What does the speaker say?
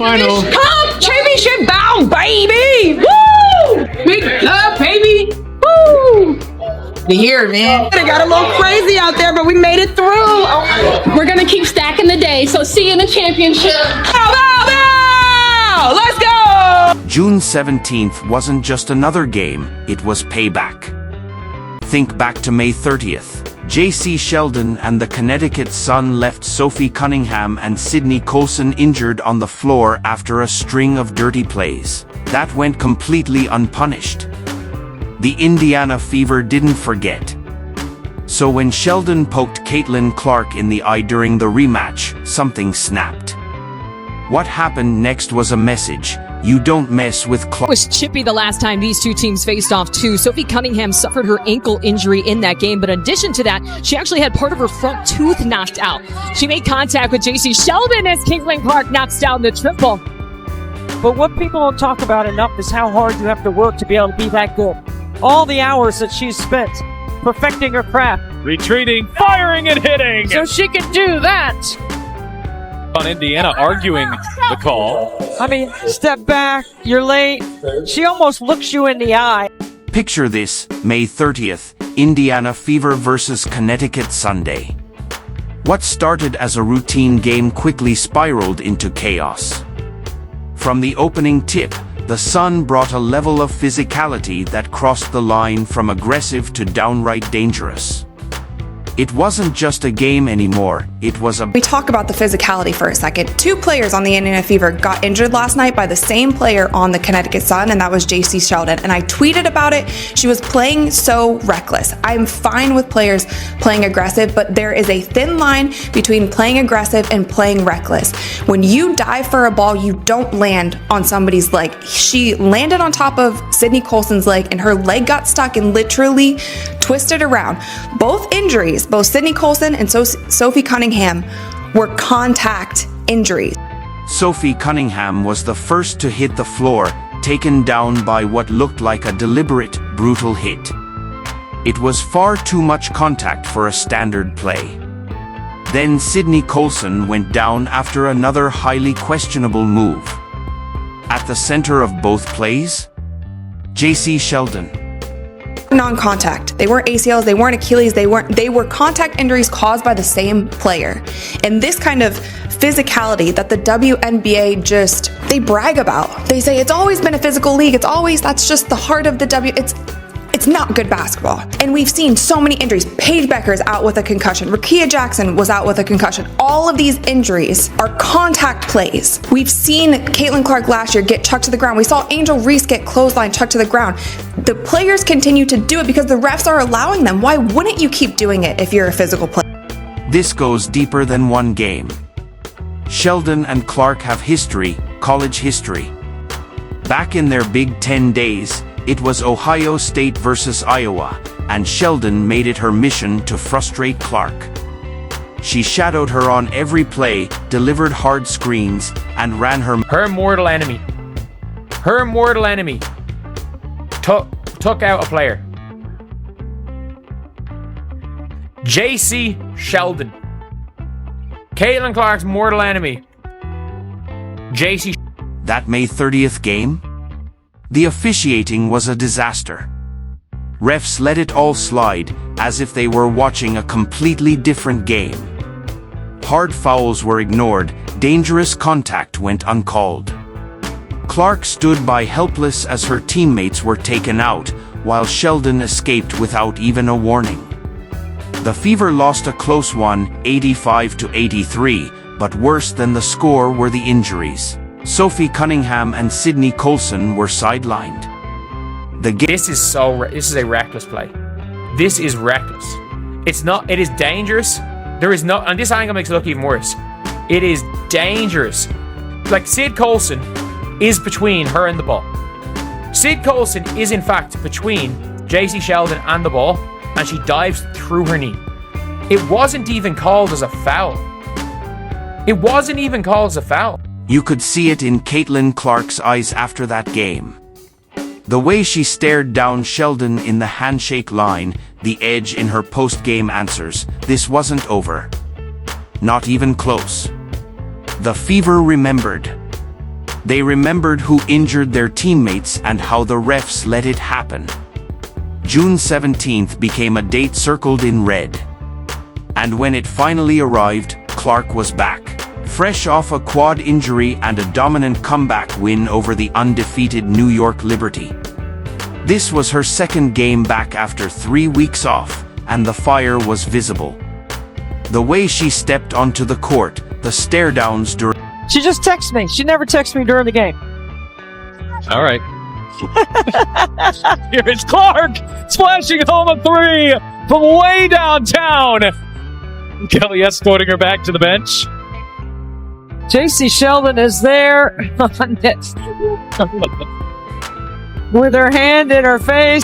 Final. Cup championship bound, baby! Woo! Big cup, baby! Woo! You hear it, man. It got a little crazy out there, but we made it through. We're gonna keep stacking the day, so see you in the championship. Bow! Let's go! June 17th wasn't just another game, it was payback. Think back to May 30th. Jacy, Sheldon and the Connecticut Sun left Sophie Cunningham and Sydney Colson injured on the floor after a string of dirty plays. That went completely unpunished. The Indiana Fever didn't forget. So when Sheldon poked Clark in the eye during the rematch, something snapped. What happened next was a message. You don't mess with Clark. It was chippy the last time these two teams faced off too. Sophie Cunningham suffered her ankle injury in that game, but in addition to that, she actually had part of her front tooth knocked out. She made contact with Jacy Sheldon as Clark knocks down the triple. But what people don't talk about enough is how hard you have to work to be able to be that good. All the hours that she's spent perfecting her craft. Retreating, firing and hitting. So she can do that. On Indiana arguing the call. I mean, step back, you're late. She almost looks you in the eye. Picture this, May 30th, Indiana Fever versus Connecticut Sunday. What started as a routine game quickly spiraled into chaos. From the opening tip, the Sun brought a level of physicality that crossed the line from aggressive to downright dangerous. It wasn't just a game anymore, it was a... We talk about the physicality for a second. Two players on the Indiana Fever got injured last night by the same player on the Connecticut Sun, and that was Jacy Sheldon. And I tweeted about it. She was playing so reckless. I'm fine with players playing aggressive, but there is a thin line between playing aggressive and playing reckless. When you dive for a ball, you don't land on somebody's leg. She landed on top of Sydney Colson's leg, and her leg got stuck and literally twisted around. Both injuries, both Sydney Colson and Sophie Cunningham, were contact injuries. Sophie Cunningham was the first to hit the floor, taken down by what looked like a deliberate, brutal hit. It was far too much contact for a standard play. Then Sydney Colson went down after another highly questionable move. At the center of both plays, Jacy Sheldon. Non-contact. They weren't ACLs, they weren't Achilles, they were contact injuries caused by the same player. And this kind of physicality that the WNBA they brag about. They say it's always been a physical league. That's just the heart of the it's not good basketball. And we've seen so many injuries. Paige Becker's out with a concussion. Rakia Jackson was out with a concussion. All of these injuries are contact plays. We've seen Clark last year get chucked to the ground. We saw Angel Reese get clothesline chucked to the ground. The players continue to do it because the refs are allowing them. Why wouldn't you keep doing it if you're a physical player? This goes deeper than one game. Sheldon and Clark have history, college history. Back in their Big Ten days, it was Ohio State versus Iowa, and Sheldon made it her mission to frustrate Clark. She shadowed her on every play, delivered hard screens, and ran her mortal enemy. Her mortal enemy took out a player. Jacy Sheldon. Caitlin Clark's mortal enemy. Jacy. That May 30th game? The officiating was a disaster. Refs let it all slide, as if they were watching a completely different game. Hard fouls were ignored, dangerous contact went uncalled. Clark stood by helpless as her teammates were taken out, while Sheldon escaped without even a warning. The Fever lost a close one, 85-83, but worse than the score were the injuries. Sophie Cunningham and Sydney Colson were sidelined. This is a reckless play. This is reckless. It is dangerous. And this angle makes it look even worse. It is dangerous. Like, Sid Colson is between her and the ball. Sid Colson is in fact between Jacy Sheldon and the ball, and she dives through her knee. It wasn't even called as a foul. You could see it in Caitlin Clark's eyes after that game. The way she stared down Sheldon in the handshake line, the edge in her post-game answers, this wasn't over. Not even close. The Fever remembered. They remembered who injured their teammates and how the refs let it happen. June 17th became a date circled in red. And when it finally arrived, Clark was back, fresh off a quad injury and a dominant comeback win over the undefeated New York Liberty. This was her second game back after 3 weeks off, and the fire was visible. The way she stepped onto the court, the stare-downs during... She just texts me. She never texts me during the game. All right. Here is Clark splashing home a three from way downtown. Kelly escorting her back to the bench. Jacy Sheldon is there with her hand in her face.